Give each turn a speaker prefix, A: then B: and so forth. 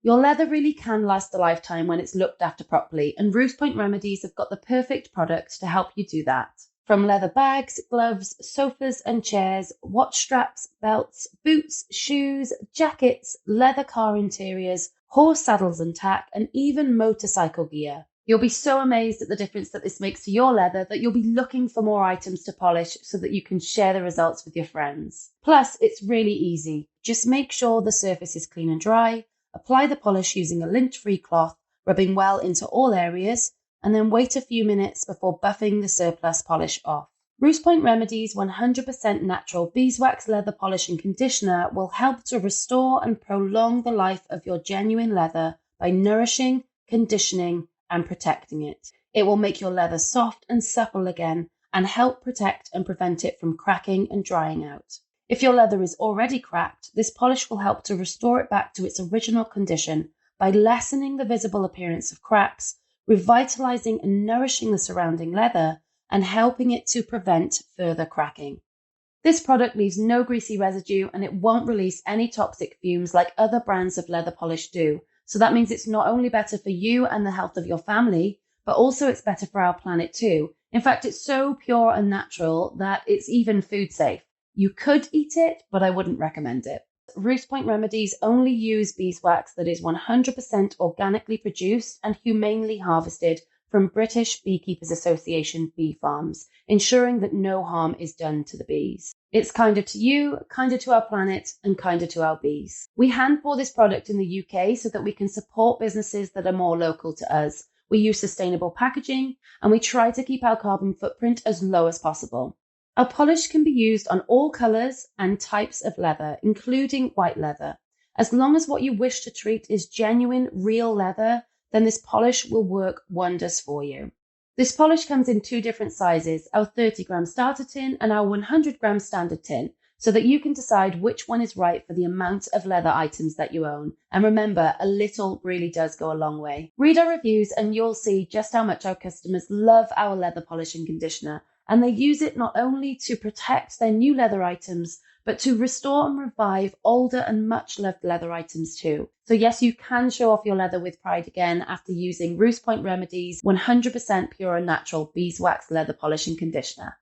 A: Your leather really can last a lifetime when it's looked after properly, and Rhoose Remedies have got the perfect product to help you do that. From leather bags, gloves, sofas and chairs, watch straps, belts, boots, shoes, jackets, leather car interiors, horse saddles and tack, and even motorcycle gear. You'll be so amazed at the difference that this makes to your leather that you'll be looking for more items to polish so that you can share the results with your friends. Plus, it's really easy. Just make sure the surface is clean and dry, apply the polish using a lint-free cloth, rubbing well into all areas, and then wait a few minutes before buffing the surplus polish off. Rhoose Remedies 100% natural beeswax leather polish and conditioner will help to restore and prolong the life of your genuine leather by nourishing, conditioning, and protecting it. It will make your leather soft and supple again and help protect and prevent it from cracking and drying out. If your leather is already cracked, this polish will help to restore it back to its original condition by lessening the visible appearance of cracks, revitalizing and nourishing the surrounding leather, and helping it to prevent further cracking. This product leaves no greasy residue and it won't release any toxic fumes like other brands of leather polish do. So that means it's not only better for you and the health of your family, but also it's better for our planet too. In fact, it's so pure and natural that it's even food safe. You could eat it, but I wouldn't recommend it. Rhoose Remedies only use beeswax that is 100% organically produced and humanely harvested from British Beekeepers Association bee farms, ensuring that no harm is done to the bees. It's kinder to you, kinder to our planet, and kinder to our bees. We hand pour this product in the UK so that we can support businesses that are more local to us. We use sustainable packaging, and we try to keep our carbon footprint as low as possible. Our polish can be used on all colours and types of leather, including white leather. As long as what you wish to treat is genuine, real leather, then this polish will work wonders for you. This polish comes in 2 different sizes, our 30-gram starter tin and our 100-gram standard tin, so that you can decide which one is right for the amount of leather items that you own. And remember, a little really does go a long way. Read our reviews and you'll see just how much our customers love our leather polish and conditioner, and they use it not only to protect their new leather items, but to restore and revive older and much loved leather items too. So yes, you can show off your leather with pride again after using Rhoose Remedies 100% pure and natural beeswax leather polish and conditioner.